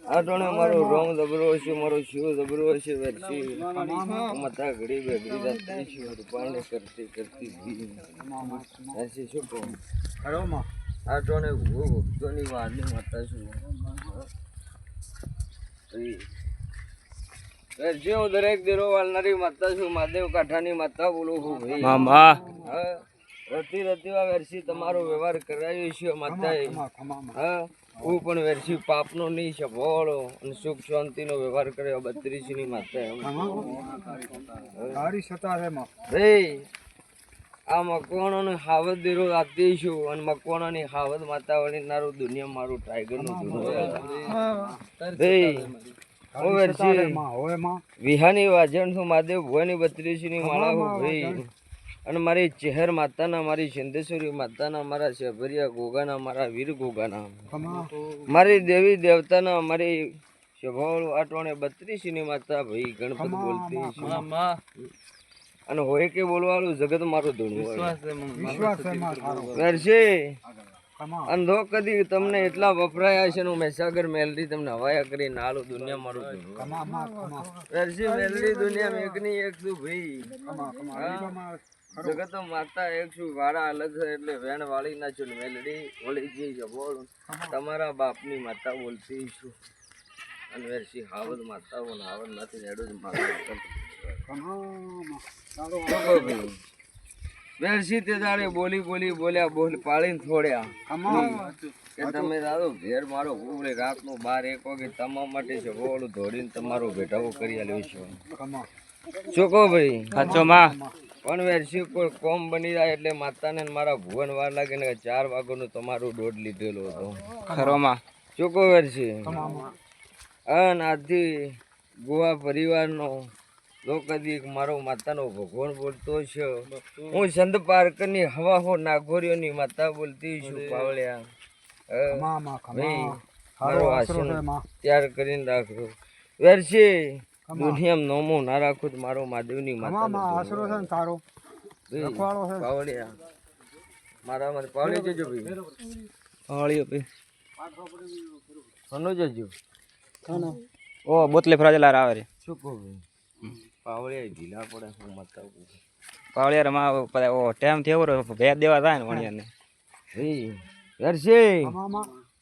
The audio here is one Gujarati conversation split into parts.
આટોણે મારો રોમ દબરો છે, મારો શિવ દબરો છે, વેરસી મતા ઘડી બેગડી રાત્રી છે, રૂપાને કરતી કરતી વેરસી શું કહું આટોણે ભક્તોની વારની માતા છું વેરસી હું દરેક દેરો વાલનારી માતા છું, મહાદેવ કાંઠાની માતા બોલું છું ભાઈ મામા. રતી રતીવા વેરસી તમારો વ્યવહાર કરાયો છે માતાએ. હા હું પણ વેરસી પાપનો નહીં સભોળો અને સુખ શાંતિનો વ્યવહાર કર્યો 32 ની માતા. ભાઈ આ મકવાણોને હાવદ દેરો આપતી છું અને મકવાણોની હાવદ માતા વળી નારું દુનિયા મારું ટાઈગરનું ભાઈ હું વેરસી વિહાની વાજણ છું મહાદેવ ભુવાની 32 ની માળા હું ભાઈ. અને મારી ચહેર માતાના, મારી સિંધેશ્વરી માતાના, મારા શેભરિયા ગોગાના, મારા વીર ગોગાના, મારી દેવી દેવતાના, મારી સ્વભાવ આટોણે 32 ની માતા ભાઈ ગણપત બોલતી અને હોય કે બોલવાનું જગત મારું ધૂણવું વેરસી અંધો કદી તમને એટલા વપરાયા છે. મહેસાગર મેલડી તમને હવાયા કરી નાલું દુનિયા મારું વેરસી મેલડી દુનિયા મેઘની એક તું ભાઈ જગત માતા એક છું વાળા અલગ છે એટલે વેણ વાળી ના છું મેલડી વળી જઈ જબોળ તમારા બાપની માતા બોલતી છું અને વેરસી હાવદ માતા બોલ હાવદ નથી હેડું જ વેરસી તે દાડે બોલી બોલી બોલ્યા બોલ પાડીને થોડ્યા કે તમે દાદો ઘેર મારો ઉભરે રાતનો 12-1 વાગે તમામ માટે જબોળ દોડીને તમારો ભેટાવો કરી આલ્યો છે. શું કહો ભાઈ સાચો માં પણ વેરસી કોઈ કોમ બની જાય એટલે માતાને મારા ભુવન વાર લાગે ને 4 વાગ્યાનું તમારું દોડ લીધેલો હતો ખરોમાં. શું કહો વેરસી અને આથી ગોવા પરિવારનો જો કદી મારો માતાનો ભગવાન બોલતો છે. હું સંત પાર્કની હવા હો નાગોરીઓની માતા બોલતી છું પાવળ્યા મારો આસન તૈયાર કરીને રાખજો વેરસી દુનિયામાં નોમો ના રાખું મારો મહાદેવની માતા આશરો છે ને તારો પાવડિયા મારા મને પાવડી જજો ભાઈ પાવડીઓ ભાઈ હનો જજો ઓ બોતલે ફરાજેલા આવે રે શું કહો ભાઈ પાવડિયા ઢીલા પડે હું માતા પાવડિયા રમા ઓ ટાઈમ થયો ભેદ દેવા થાય ને વણિયાને ભાઈ વેરસી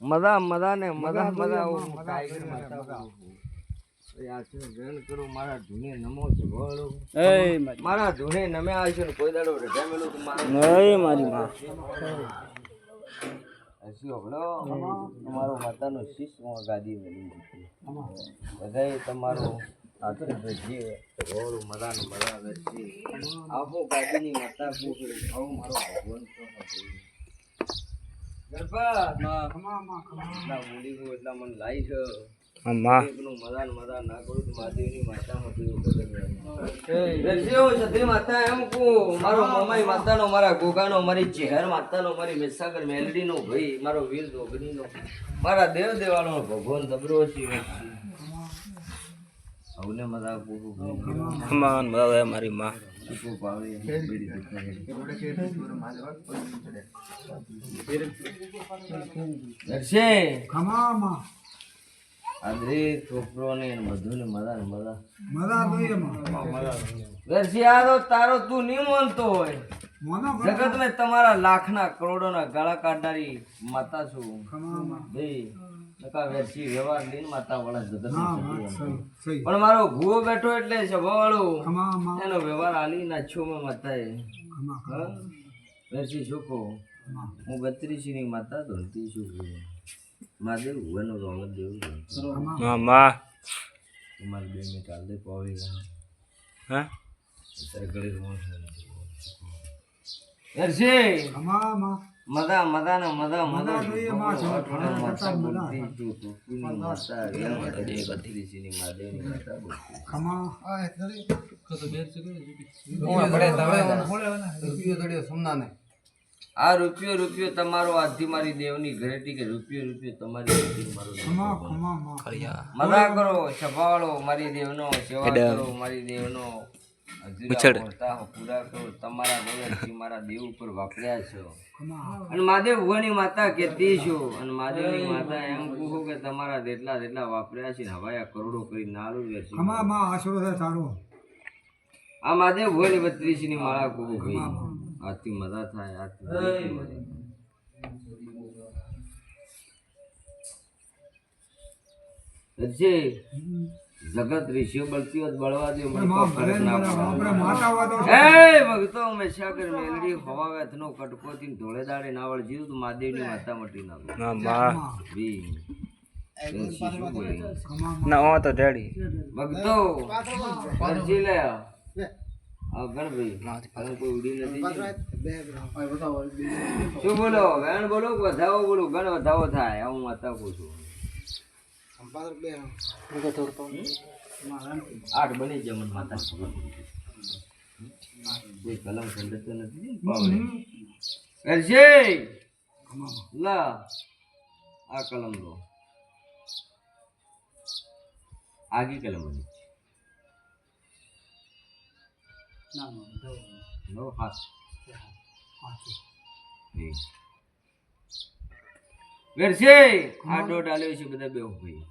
મદા મદા ને મદા મદા ટાઈગર માતા મારા ધૂને નમો મારા ધૂને નમે આવશે ને કોઈ દાડો રજામેલું મારી માં તમારો માતાનો શિષ્ય ગાદી મળી બધા તમારો મદાનો મદા વેરસી આખો ગાદીની માતા પૂછડું મારો ભગવાન એટલા મને લાઈ છે મારા ગોગાનો મારી ચહેર માતાનો મારી મહેસાગર મેલડીનો ભાઈ મારો વીર દોગરીનો મારા દેવ દેવાળો ભગવાન દબરો છે હવને મજા મારી માં આદરી છોકરો ને બધું ને મજા વેરસી આ તારો તું નહીં માનતો હોય જગત મેં તમારા લાખના કરોડોના ગાળા કાઢનારી માતા છું ભાઈ વેરસી વ્યવહાર લઈને માતા વાળા જગત પણ મારો ભૂવો બેઠો એટલે સભાવાળો એનો વ્યવહાર આલી નાખ્યો મેં માતાએ વેરસી છોકો હું 32 ની માતા ધોલતી છું મહાદેવ ભુવનનો રોમ દેવું મામા તમારી બેન ને કાલે પાવી હા અત્યારે ગળી રોમ વેરસી મામા મદા મદા ને મદા મદા જોઈએ માતા બોલતી છું તું માતા માતા દે 32 ની મહાદેવની માતા બોલતી ખમા આ ધડી કતો બેર છે હું આપણે તવે હોળે ને રૂપિયો ધડ્યો સોમનાને આ રૂપિયો તમારો આજથી મારી દેવની ઘરેટી કે રૂપિયો તમારી આજથી મારો મજા કરો સભાળો મારી દેવનો સેવા કરો મારી દેવનો પૂરા કરો તમારા દેવ મારા દેવ ઉપર વાપર્યા છો અને મહાદેવ ભગવાનની માતા કહેતી છું અને મહાદેવની માતા એમ કહું કે તમારા જેટલા વાપર્યા છે હવાયા કરોડો કરી નાલું રહેશે આ મહાદેવ ભગવાનની 32 ની માળા કહું ભાઈ આથી મજા થાય જગત ઋષિઓ બળતી હોત બળવા દે ભક્તો મેં સાગર મેલડી હવાવેત નો કટકોથી ધોળે દાડે નાવળ જીવ તો મહાદેવની માતા મટી નાખો તો ડેડી ભક્તો અરજી લે કોઈ ઉડી નથી શું બોલો વેણ બોલો વધાવો બોલો ગણ વધાવો થાય હું માતા કહું છું 8 બની જાય મને માતા કોઈ કલમ ખંડતો નથી લા આ કલમ લો આગી કલમ બની નો હાથ વેરસે આ દોઢ આલ્યો છે બધા બે ભાઈ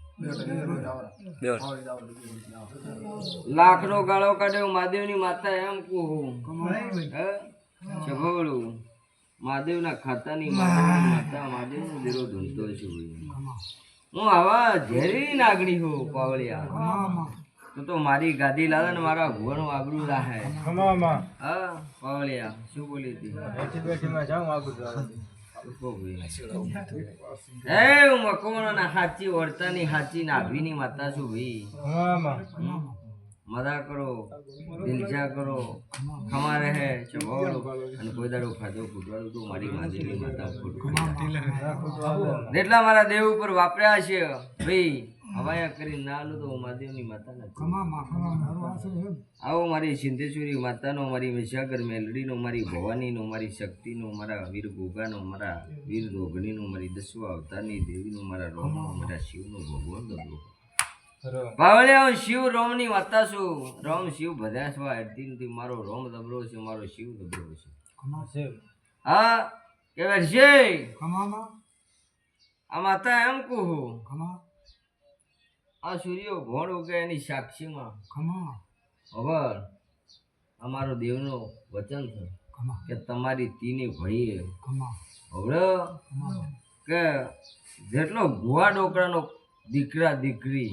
લાખ નો ગાળો કાઢ્યો મહાદેવની માતા એમ કહું છભોળું મહાદેવના ખાતાની માતા મહાદેવનો દેરો ધૂંધતો છું હું આવા ઝેરી નાગણી હું પાવળિયા તો મારી ગાદી લાવે ને મારા ઘોડનું આબરૂ રાહે હા પાવળિયા શું બોલી હતી હું મકોણા હાચી વર્તાની હાચી નાભીની માતા છું ભાઈ મજા કરો દિલજા કરો ખમા રહે ચવાળો અને કોઈ દાડો ખાધો ફૂટવાડું તો મારી માતાની માતા જેટલા મારા દેવ ઉપર વાપર્યા છે ભાઈ હવાયા કરી ના લો તો મહાદેવની માતા નથી આવો મારી સિદ્ધેશ્વરી માતાનો મારી વિશાગર મેલડીનો મારી ભવાનીનો મારી શક્તિનો મારા વીર ગોગાનો મારા વીર રોગણીનો મારી 10 અવતારની દેવીનો મારા રોમનો મારા શિવનો ભગવાન દબો ભાવળ્યા શિવ રોમની માતા છું રોમ શિવ બધા સ્વા હેડતી નથી મારો રોમ દબરો છે મારો શિવ દબરો છે હા કેવા છે આ માતા એમ કહું આ સૂર્યો ભોણ ઉગે એની સાક્ષીમાં ખબર અમારો દેવનો વચન છે કે તમારી તીની ભાઈએ હવે કે જેટલો ભુવા ડોકરાનો દીકરા દીકરી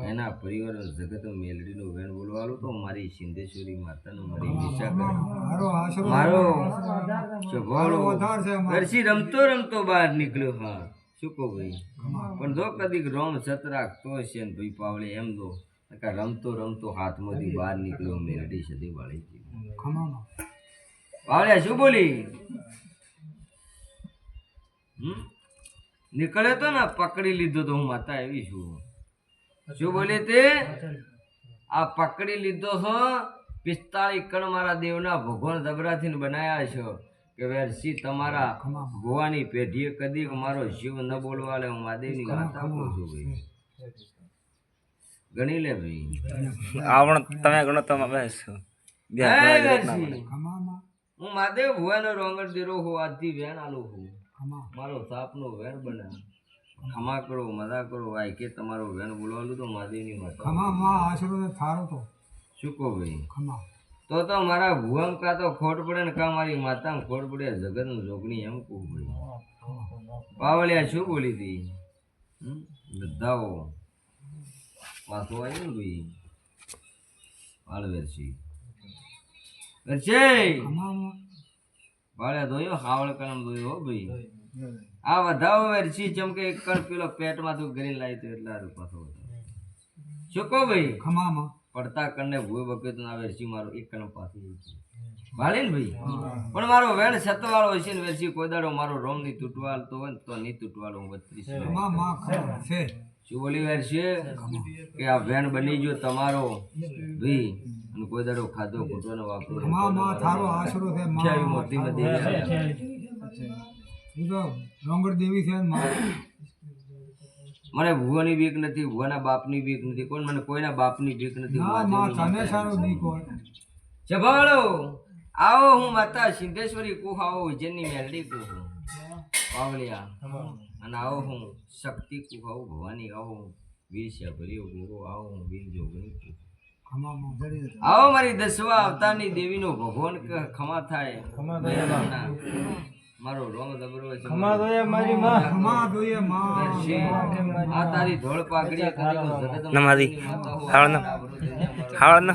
એના પરિવાર જગત મેલડીનો વેણ બોલવાલો તો મારી સિદ્ધેશ્વરી માતાનો મારી વિશા મારો સ્વભાવ ઘરથી રમતો બહાર નીકળ્યો હા શું કહું ભાઈ પણ જો કદીક રોમ સત રાખતો હશે ને ભાઈ પાવળે એમ દો રમતો હાથમાંથી બહાર નીકળ્યો મેલડી સદી વાળી પાવળે શું બોલી નીકળે તો ને પકડી લીધો તો હું માતા એવી છું શું બોલે તે આ પકડી લીધો છો 45 કણ મારા દેવના ભગવાન દબરાથી બનાયા છો કે વેરસી તમારા ભુવાની પેઢીએ કદી મારો શિવ ન બોલવા લે હું મહાદેવની માતા કહું છું ભાઈ ગણી લે ભાઈ આવણ તમે ગણો તમે બેસો હું મહાદેવ ભુવાનો રોંગર દેરો હું આજથી વેણ આલું છું મારો સાપનો વેણ બને ખમા કરો મજા કરો આય કે તમારો વેણ બોલવાલું તો મહાદેવની માતા શું કહો ભાઈ તો મારા ભુવમ કા તો ખોટ પડે ને કા મારી માતા ખોટ પડે જગતનું જોગણી એમ કહું ભાઈ પાવળિયા શું બોલી હતી બધાઓ પાછો આવ્યો ને ભાઈ પાળવેરસી ભાળ્યા ધોયો હાવળ કલમ ધોયો હો ભાઈ આ વધાવો વેરસી ચમકે એક કણ પેલો પેટમાં તું ગરી લાવી તો એટલા પાછો શું કહો ભાઈ પડતા કણને ભૂએ બકે તો ના વેરસી મારો એક કણ પાછી ભાળી ને ભાઈ પણ મારો વેણ સતવાળો હશે ને વેરસી કોઈ દાડો મારો રોમ ની તૂટવાલ તો હોય તો નહીં તૂટવાળો હું 32 શું બોલી વેરસી કે આ વેણ બની ગયો તમારો ભાઈ કોઈ દાડો ખાધો ખોટોનો વાપરો ખમા માં થારો આશરો છે માં ક્યાંય મોતી માં દેવી તું તો રોંગડ દેવી છે માં મને ભુવાની બીક નથી, ભુવાના બાપની બીક નથી, કોણ મને કોઈના બાપની બીક નથી. ના માં તને સારો દીકો જભાળો આવો, હું માતા સિદ્ધેશ્વરી કુહ આવો, ઉજ્જૈનની મેલડી કુહ પાવલિયા, અને આવો હું શક્તિ કુહ આવો, ભવાની આવો, વીર શભરી ગુરુ આવો, હું વીર જોગણી કુહ આવો. મારી દસવા અવતારની દેવીનો ભગવાન ખમા થાય. મારો રોંગ દબરો છે, ખમા દોયે મારી માં, ખમા દોયે માં. આ તારી ધોળ પાઘડી કરી જગત નમાદી હાળ ન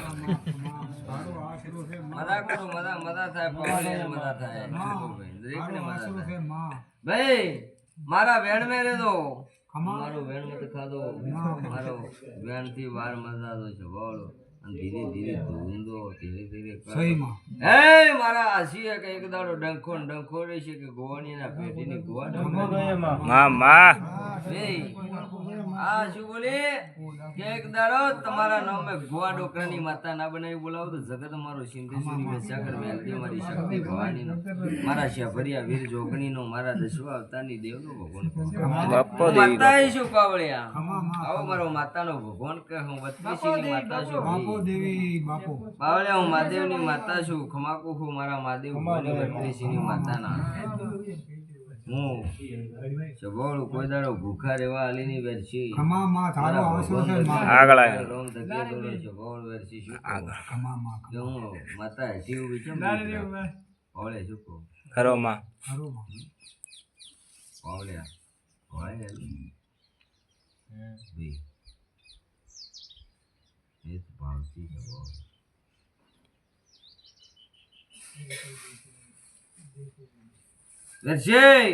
મજા કરો, મજા થાય, પાવલિયાને મજા થાય, દરેકને મજા થાય. ભાઈ મારા વેણ મે રેદો, મારો વેણ મત ખાધો, મારો વેણ થી વાર મજા દો છે બોલો, અને ધીરે ધીરે ધૂંધો, ધીરે ધીરે એ મારા આશી કે એક દાડો ડંખો રહેશે કે ગોવાણીના પેટીની ગોવા મામા આ શું બોલી કે એક દાડો તમારા નામે ગોવા ડોકરાની માતા ના બનાવી બોલાવો તો જગત મારો સિંધેશ્વરી વેસાગર મેલડી, મારી શક્તિ ભવાનીનો, મારા શભરિયા વીર જોગણીનો, મારા દસવા અવતારની દેવનો ભગવાન માતા શું પાવળિયા આવો, મારો માતાનો ભગવાન કે હું બત્રીસીની માતા છું દેવી બાપો પાવળિયા, હું મહાદેવની માતા છું, ખમાકુ હું મારા મહાદેવ બત્રીસીની માતાના. હું સબોળ કોઈ દાડો ભૂખા રેવા આલીની વેરસી ખમા માં થારો આશરો છે માં આગળ રોમ ધકે દોડે સબોળ વેરસી શું ખમા માં જો હું માતા હેઠી ઉભી છે પાવળે શું કહું ખરો માં થારો માં પાવળ્યા પાવળે ભઈ એ ભાવતી સબોળ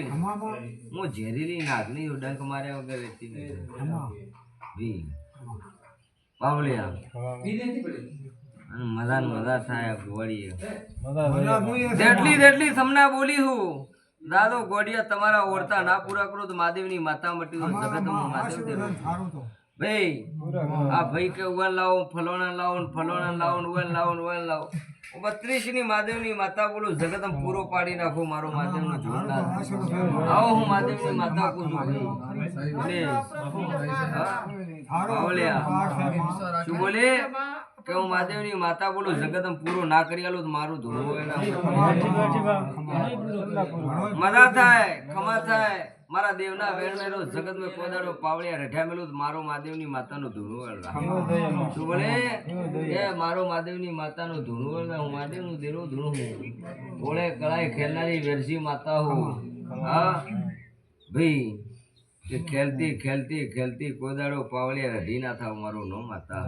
ખમા માં હું ઝેરીલી નાગની ડંક માર્યા વગર રહેતી નથી. ખમા ભી પાવલિયા અને મજા થાય ગોળીએ મજા દોયે છે જેટલી તમને બોલી હું દાદો ગોડિયા તમારા ઓરતા ના પૂરા કરો તો મહાદેવની માતા મટી જગત મહાદેવ દેવ થારો તો ભાઈ આ ભાઈ કે ઉગન લાવો, ફલોણા લાવો, ઉગન લાવો 32 ની મહાદેવની માતા બોલું જગત પૂરો પાડી નાખો, મારો મહાદેવનો જોરદાર આવો. હું મહાદેવની માતા કહું છું ભાઈ. શું બોલે કે હું મહાદેવની માતા બોલું જગત પૂરો ના કરી આલું તો મારું ધોળું મજા થાય, ખમા થાય. મારા દેવના વેણ મેલો જગત મેં કોદાડો પાવળિયા રઢ્યા મેલું તો મારો મહાદેવની માતાનો ધૂણું શું બોલે એ મારો મહાદેવની માતાનો ધૂણું હું મહાદેવનું દેરું ધૂણું હું ઓળે કળાઈ ખેલનારી વેરસી માતા હું. હા ભાઈ કે ખેલતી કોદાડો પાવળિયા રઢી ના થાવ, મારો નો માતા.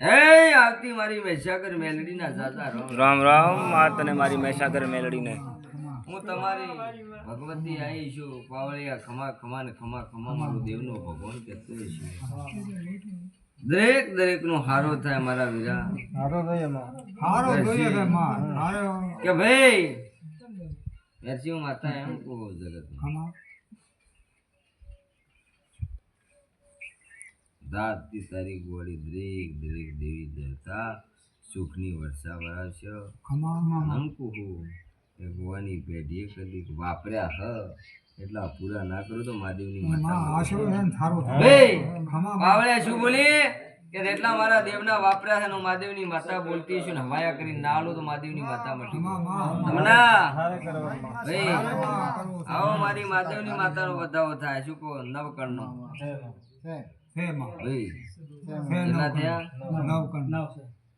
એ આવતી મારી મહેસાગર મેલડી ના જાતા રામ રામ માં તને મારી મહેસાગર મેલડીને હું તમારી ભગવતી આવી છું પાવળિયા, ખમા ને ખમા મારું દેવનો ભગવાન કહેતો છું. દરેક નો હારો થાય મારા વીરા, હારો દોયે માં હારો દોયે છે માં હારો કે ભાઈ વેરસી હું માતા એમ કહું જગત ખમા દાતી તારી ગોળી દરેક દેવી દેવતા સુખની વર્ષા વરાવશે. ખમા માં આમ કહું એ ગોવાની પેઢીએ કદી વાપર્યા હ એટલા પૂરા ના કરો તો મહાદેવની માં માતા આશરો છે ને થારો તો ભાઈ ખમા પાવળિયા શું બોલી કે જેટલા મારા દેવના વાપર્યા છે ને હું મહાદેવની માતા બોલતી છું ને હવાયા કરી ના આલું તો મહાદેવની માતા મટી ખમા માં તમના ભાઈ આવો મારી મહાદેવની માતાનો વધાવો થાય. શું કહો નવકણનો છે માં ભાઈ છે કેટલા થયા? નવ કણ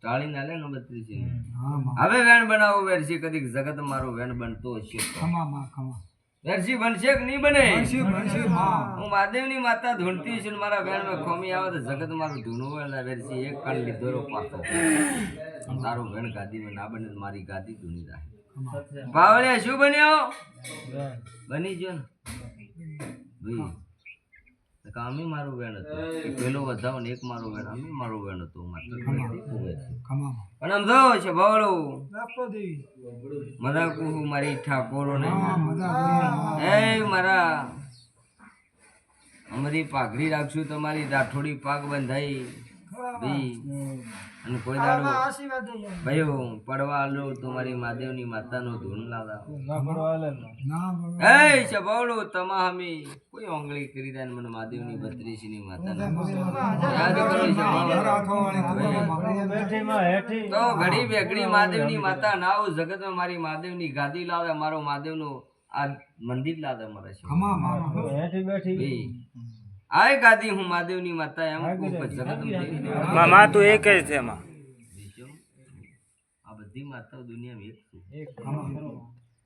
ટાળી ના લે ને 32. હા માં હવે વેણ બનાવો વેરસી કદી જગત મારો વેણ બનતો હશે ખમા માં ખમા વેરસી બનશે કે નહીં બને? બનશે માં હું મહાદેવની માતા ધૂણતી છું ને મારા વેણ માં ખોમી આવે તો જગત મારું ધૂણું એટલે વેરસી એક કણ લીધો પાછો તારો વેણ ગાદી માં ના બને તો મારી ગાદી ધૂણી જાય. પાવળિયા શું બન્યો? બની ગયો ને ભાઈ. અમે મારું વેણ હતું એક પેલો વધાવો ને એક મારો વેણ, અમે મારો વેણ હતું ખમા પણ આમ જો છે ભવળો બાપો દેવી મજા કહું મારી ઠાકોરો ને હા મજા દોયે માં એ મારા અમારી પાઘડી રાખશું તમારી રાઠોડી પાક બંધાઈ ભઈ અને કોઈ દાડો ભાઈઓ પડવા લો તમારી મહાદેવની માતાનો ધૂન લાવા એ સભાવડો તમા હમી કોઈ ઓંગળી કરી દે મને મહાદેવની 32 ની માતાને યાદ કરો તો ઘડી બેગડી મહાદેવની માતા નાવ જગતમાં મારી મહાદેવની ગાદી લાવે મારો મહાદેવનો આ મંદિર લાવે મારે છે આય ગાદી હું મહાદેવની માતા એમ કહું જગત માં તું એક જ છે માં આ બધી માતાઓ દુનિયામાં એક છે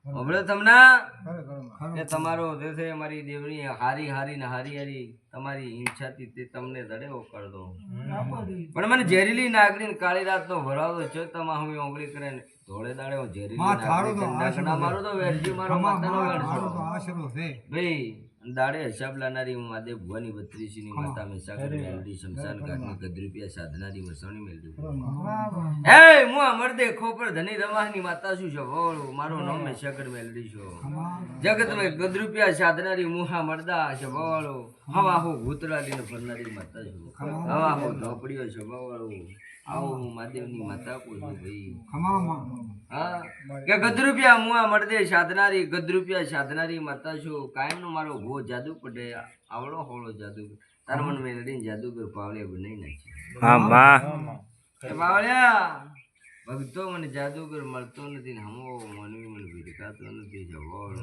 હવે તમને એ તમારો જે છે મારી દેવની હારી હારી ને હારી હારી તમારી ઈચ્છાથી તે તમને જડેવો કર દો પણ મને ઝેરીલી નાગરી કાળી રાત નો ભરાવો છો તમા હું ઓંગળી કરે ને ધોળે દાડે હું ઝેરીલી નાગરી મારો તો વેરજી મારો માતાનો વેરજો ભાઈ દાડે હિસાબ લાનારી હું મહાદેવ ભુવાની 32 ની માતા મેસાગર મેલડી શમશાન ઘાટની ગદ્રુપિયા સાધનારી વસવણી મેલડી એ હું અમરદે ખોપર ધની રવાહની માતા છું છો મારો નામ મેસાગર મેલડી છો જગત મે ગદ્રુપિયા સાધનારી મુહા મરદા છે બોલો હવા હું ભૂતરાલી ને ફરનારી માતા છું હવા હું ઢોપડીઓ છે બોલો આવો હું મહાદેવની માતા કોઈ ભાઈ હા કે ગદ્રુપિયા મુઆ મરદે સાધનારી ગદ્રુપિયા સાધનારી માતા છું કાયમ નો મારો ભો જાદુ પડે આવડો હોળો જાદુ તાર મન મેલડી જાદુગર પાવળે બનાઈ નાખી હા માં એ પાવળ્યા ભક્તો મને જાદુગર મળતો નથી ને હમો મનવી મને ભીડકાતો નથી જવળ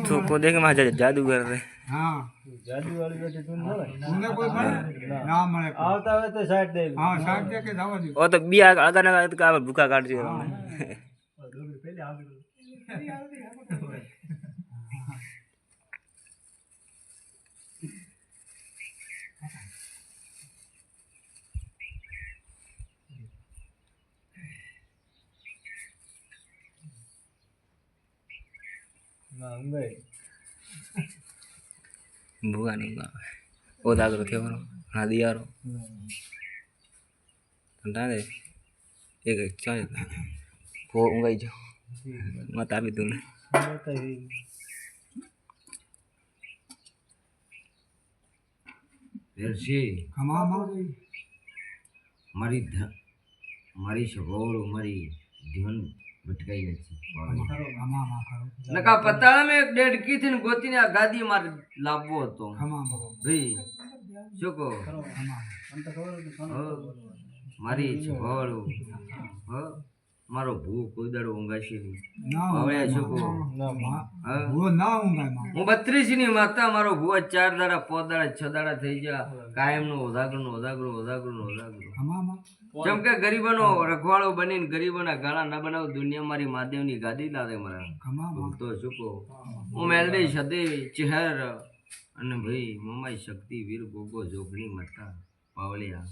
તું को देख માં જાદુગર રે જાદુ વાળી બેઠી તું મળે કોઈ મળે ના મળે આવતા હોય તો સાઈડ દે હા સાઈડ દે કે જવા દે ઓ તો બી આગળ કા ભૂકા કાઢજો પેલે આગળ ના અંગાઈ ભૂગા નહીં ઓ દાગરો થયો હા દિયારો ઠંડા દે એક ચાલે વો ઊંઘાઈ જાઓ મત આપી તું ને મારી સગવડો મારી જીવન ભટકાઈ નથી નકા પતાળા મેં એક ડેડકી થી ગોતીને આ ગાદી મારે લાવવો હતો ભાઈ શું કહો મારી સગવડો મારો ભૂ કોઈ દાડો ઊંઘાશે નહીં હવે શું કહો હું 32 ની માતા મારો ભૂ 4 દાડા 5 દાડા 6 દાડા થઈ ગયા કાયમ નો ઓધાગરો જેમ કે ગરીબોનો રખવાળો બનીને ગરીબોના ગાળા ના બનાવ દુનિયા મારી મહાદેવની ગાદી લાવે મારા તો શું કહો હું મેલડી સદેવી ચહેર અને ભાઈ મમાઈ શક્તિ વીર ગોગો જોગણી માતા પાવળિયા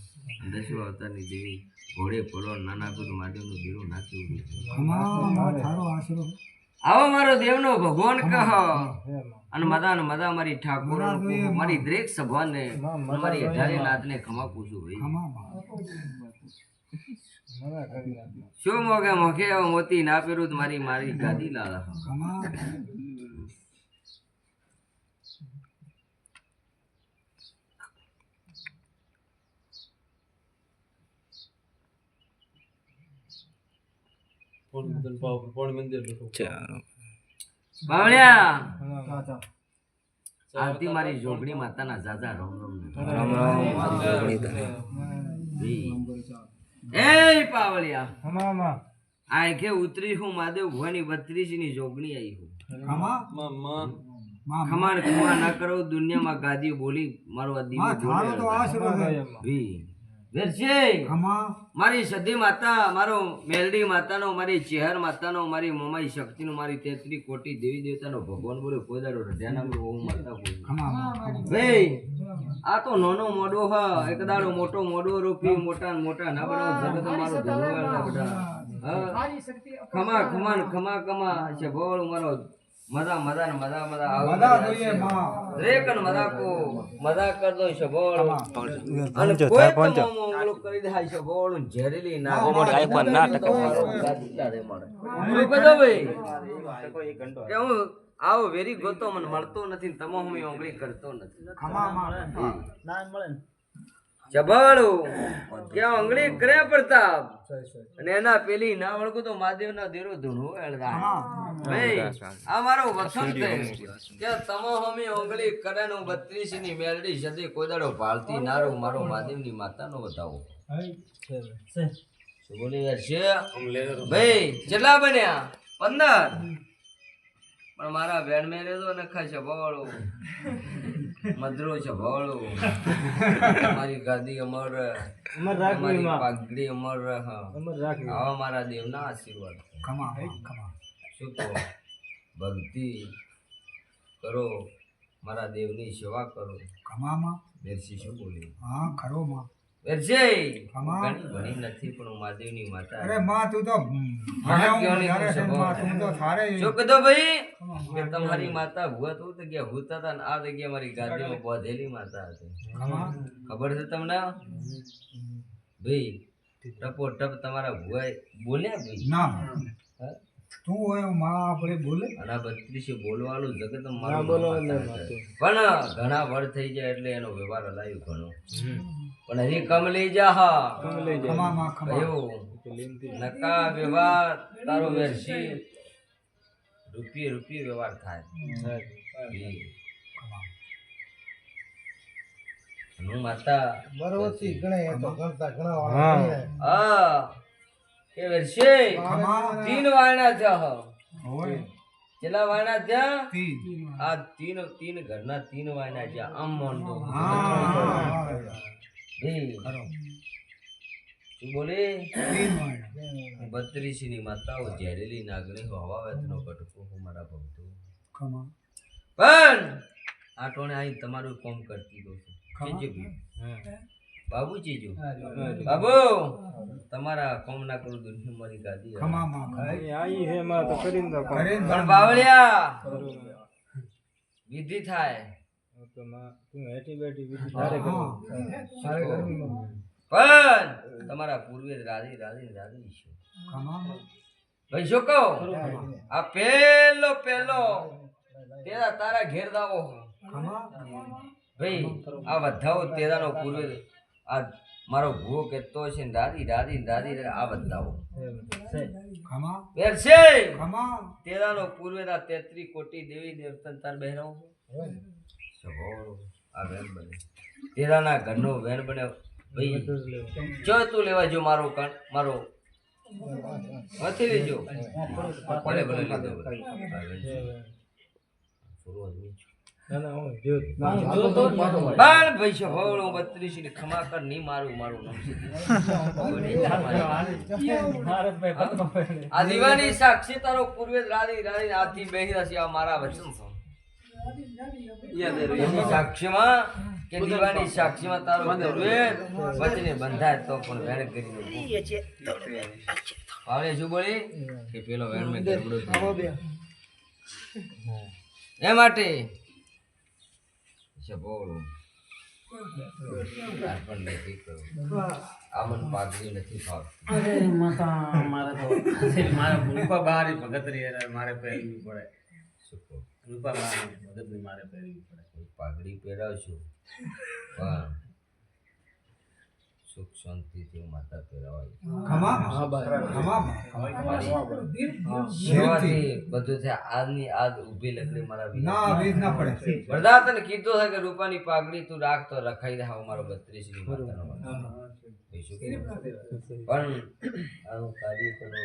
10 અવતારની દેવી ઘોડે પડો નાના કુદ મહાદેવનું દેવું નાખ્યું આવો મારો દેવનો ભગવાન કહ અને મદા મારી ઠાકોર મારી દરેક સભાને મારી 18 નાથને ખમા પૂછું ભાઈ શું મોકે મોતી ના પહેરું મારી ગાદી લાલા બાવળિયા આરતી મારી જોગણી માતાના જાજા રામ એ પાવળિયા આંખે ઉતરી હું મહાદેવ ભવાની 32 ની જોગણી આવી હું ખમાન ખમા ના કરો દુનિયામાં ગાદી બોલી મારો અદી મારી સધી માતા મારો મેલડી માતાનો મારી ચેહર માતાનો મારી મમાઈ શક્તિનો મારી 33 કોટી દેવી દેવતાનો ભગવાન બોલે કોઈ દાડો રઢ્યાના બોલે ઓમ માતા બોલે ભાઈ આ તો નાનો મોડો હ એક દાડો મોટો મોડો રૂપી મોટા ના બનાવો જગત મારો ધન્યવાદ ખમા છે બોલ મારો મજા જોઈએ રેકન મજા કો મજા કર દો છે બોલ અને કોઈ તો મોંગળો કરી દે છે બોલ ઝેરીલી ના ઓ મોટ આઈફોન ના ટકા ગાદીલા રે મારે હું કદો ભાઈ કે હું આવો વેરી ગોતો મને મળતો નથી ને તમો હું ઓંગળી કરતો નથી જબાળું કે આંગળી કરે પ્રતાપ અને એના પેલી ના વળગું તો મહાદેવના દેરો ધૂણો એળદા ભાઈ આ મારો વસંત કે તમો હમી આંગળી કરે નું 32 ની મેલડી સદી કોઈ દાડો ભાળતી નારો મારો મહાદેવની માતાનો બતાવો શું બોલી યાર છે ભાઈ કેટલા બન્યા 15 પણ મારા બેન મે રેજો નખા છે ભવાળો મધરો છે ભવાળો મારી ગાદી અમર રાખવી માં પાઘડી અમર રાખવી આવા મારા દેવના આશીર્વાદ શું કહો ભક્તિ કરો મારા દેવની સેવા કરો બેરસી શું બોલી બેરસી ઘણી નથી પણ હું મહાદેવની માતા શું કીધું ભાઈ કે તમારી માતા ભૂત હું જગ્યા ભૂતા હતા ને આ જગ્યા મારી ગાદીમાં બોધેલી માતા હતી ખબર છે તમને ભાઈ ટપો ટપ તમારા ભુવાએ બોલ્યા ભાઈ તું હોય માં આપણે બોલે અને 32 બોલવાનું જગત મારું પણ ઘણા વર્ષ થઈ જાય એટલે એનો વ્યવહાર હલાયું ઘણો પણ હજી કમ લઈ જા હા નકા વ્યવહાર તારો વેરસી રૂપિયે વ્યવહાર થાય હું માતા બરોબર કે વર્ષે 3 વાયણા થયા કેટલા વાયણા થયા આ 3 ઘરના 3 વાયણા થયા આમ મોંડો શું બોલે 32 ની માતાઓ ઝેરેલી નાગણી હવા વેતનો કટકો હું મારા ભક્તો પણ આ ટોણે આઈ તમારું કામ કરતી દો છે બાબુ ચીજો બાબુ તમારા કોમ ના કરું દુનિયા મારી ગાદી આઈ હે માં તો કરીને દો પણ બાવળિયા વિધિ થાય તો માં તું હેઠી બેઠી વિધિ તારે કરો પણ તમારા પૂર્વે રાજી છો ભાઈ શું કહો આ પેલો તેરા તારા ઘેર દાવો ભાઈ આ બધાઓ તેરાનો પૂર્વે આ મારો ભૂવો કેતો છે ને દાદી આ બધાઓ તેરાનો પૂર્વે 33 કોટી દેવી દેવતા તાર બહેનો આ વેન બને તેરાના ઘરનો વેન બને ભાઈ જો તું લેવા જો મારો નથી લેજો ભલે લીધો ભાઈ છે ભવળો 32 ની ખમા કર નહીં મારું આ દીવાની સાક્ષી તારો પૂર્વે રાધી આથી બેહી રહી આ મારા વચન છે સાક્ષીમાં કે દીવાની સાક્ષીમાં તારો પૂર્વે વચને બંધાય તો પણ વેણ કરી પાવલે શું બોલી કે પેલો વેણ મે ગરબડો એ માટે બોલો આમન પાઘડી નથી ફાવતી અરે માતા મારે તો મારા રૂપા બહાર ભગતરી મારે પહેરવી પડે રૂપા બહાર ભગતરી મારે પહેરવી પડે પાઘડી પહેરાવશું પણ સુખ શાંતિથી માતા પહેરાવાય બધું છે આજની આજ ઊભી લકડી મારા વરદાન તને કીધું છે કે રૂપાની પાઘડી તું રાખ તો રખાઈ દે મારો 32 ની માતાનો પણ આનું કાર્ય કરો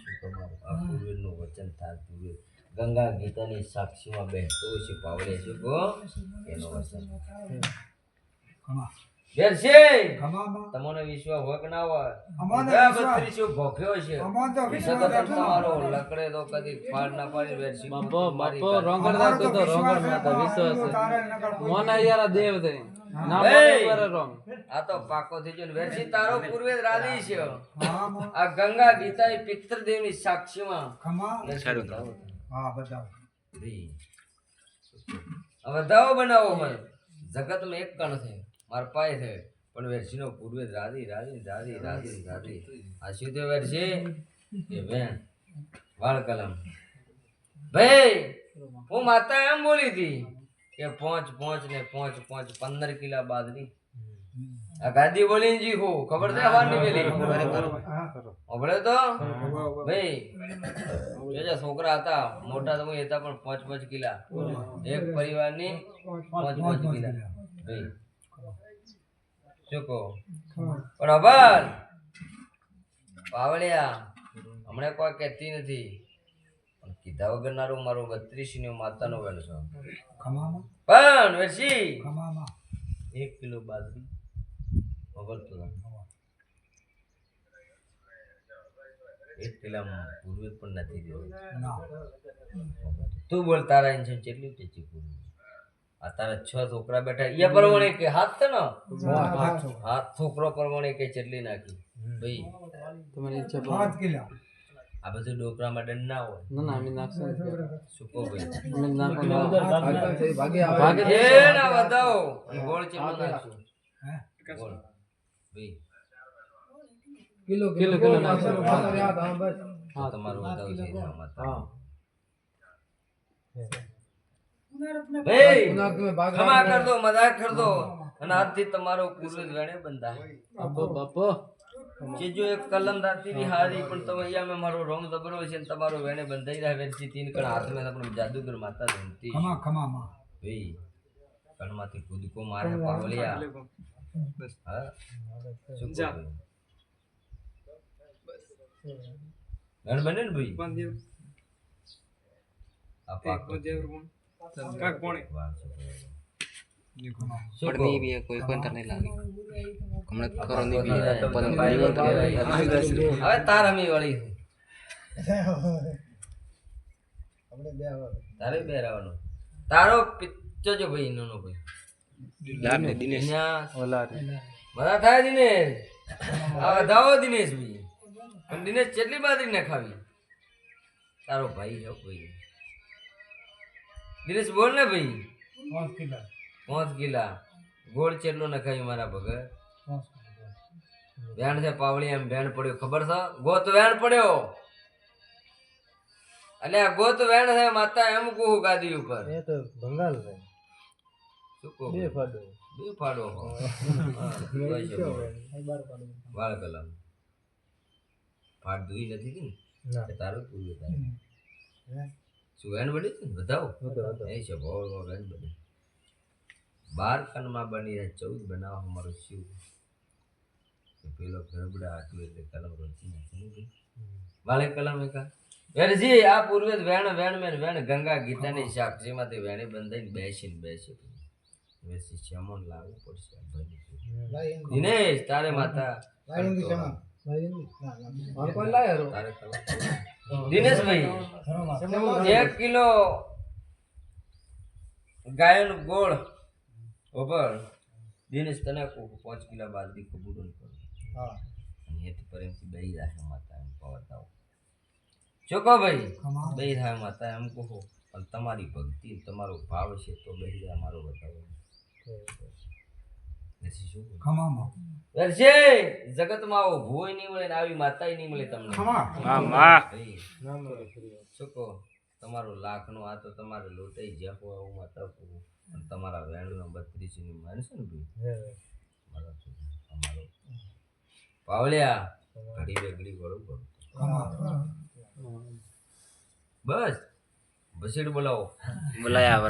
શું તમારું આ પૂર્વનું વચન થાતું ગંગા ગીતાની સાક્ષીમાં બેઠો છે પાવડે છે એનો વચન તમને વિશ્વાસ હોય કે ના હોય ભોખ્યો છે તમારો લકડે તો કદી ફાડ ના પાડી બેઠી આ તો પાકો થઈ ગયો વેરસી તારો પૂર્વે રાધી છે આ ગંગા ગીતા પિતૃદેવ ની સાક્ષીમાં બધાઓ બનાવો મને જગત માં એક કણ છે માર પાય છે પણ વેરસી નો પૂર્વે રાધી આ શું થયું વેરસી કે બેન વાળ કલમ ભાઈ હું માતા એમ બોલી હતી કે પોંચ ને પોંચ 15 કિલા બાદરી આ ગાદી બોલીને જી હું ખબર છે હવાની વેલી ખબર તો ભાઈ જે છોકરા હતા મોટા તમે હતા પણ 5 કિલા એક પરિવારની 5 કિલા ભાઈ શું કહો પણ અબાલ પાવળિયા હમણાં કોઈ કહેતી નથી પણ કીધા વગરનારું મારું 32 ની માતાનો વેણ છે પણ વેરસી 1 કિલો બાજરી વગરતો 1 કિલામાં પૂર્વે પણ નથી દેવું તું બોલ તારા ઇન્શન કેટલી ટેચી પૂર્વે આ તારા 6 છોકરા બેઠા એ પરવણે કે હાથ છે ને હાથ છોકરો પરવણે કે કેટલી નાખી ભાઈ તમારી ઈચ્છા 5 કિલો આ બધું ડોકરામાં દંડ ના હોય ના અમે નાખશું સુકો ભાઈ અમે નાખો ભાગે એ ના વધાવો ગોળ ચેટલો નાખશું ગોળ ભાઈ કિલો નાખશું હા તમારું વધાવ છે માતા ભાઈ ખમા કર દો મજાક કર દો અને આજથી તમારો પૂર્વજ વેણે બંધા બાપો ચીજો એક કલમદારથી ની હારી પણ તમે અહીંયા મેં મારો રોમ દબરો છે ને તમારો વેણે બંધાઈ રહ્યા વેરથી 3 કણ હાથ મેં આપણે જાદુગર માતા જમતી ખમા ભાઈ કણમાંથી કૂદકો મારે પાવલિયા હા શું કહું? વેણ બને ને ભાઈ આ પાકો પડની બી કોઈ પણ તને લાગી હમણાં કરો ની બી હવે તાર અમી વળી તારે બે રહેવાનું તારો પિચ્ચો જો ભાઈ નાનો ભાઈ લાડ ને દિનેશ બધા થાય દિનેશ હવે દાવો દિનેશ ભાઈ પણ દિનેશ કેટલી બાજરી ને ખાવી તારો ભાઈ છે ભાઈ દિનેશ બોલ ને ભાઈ 5 કિલા ગોળ ચેટલો નખાવી મારા ભગત વેણ છે પાવળી એમ વેણ પડ્યો ખબર છે ગોત વેણ પડ્યો અલ્યા ગોત વેણ છે માતા એમ કહું ગાદી ઉપર એ તો બંગાળ છે શું કહું બે ફાડો બે ફાડો હો. હા, કોઈ છે વાળ કલમ ફાડ દુઈ નથી તી ને કે તારું પૂરું થાય શું વેણ બની છે ને બતાવો એ છે બહુ વેણ બની 12 કણમાં બની રહે 14 બનાવવા અમારું શિવ પેલો ગરબડા આટલું એટલે કલમ રચી નાખી વાળે કલમ એકા વેરજી આ પૂર્વે વેણ વેણ ગંગા ગીતાની સાક્ષીમાંથી વેણે બંધાઈને બેસી વેસી શમન લાવવું પડશે દિનેશ તારે માતા દિનેશભાઈ 1 કિલો ગાયનો ગોળ ઓબર દિનેશ તને 5 કિલો બાજરી કબૂલ કરો અને એથી પ્રેમથી બેહી રાખે માતા એમ પવતાવો ચોકો ભાઈ બેહી રાખે માતા એમ કહો પણ તમારી ભક્તિ તમારો ભાવ છે તો બેહી જાય મારો બતાવો એસી શું વેરશે જગતમાં આવો ભૂય નહીં મળે ને આવી માતાય નહીં મળે તમને ભાઈ શું કહો તમારો લાખનો આ તો તમારે લોટાઈ જ્યાં હું માતા કહું અને તમારા વેણનો 32 ની માનશે ને ભાઈ મારા તમારો પાવળિયા ઘડી બેગડી ગળું કરું બસ બસેડ બોલાવો બોલાયા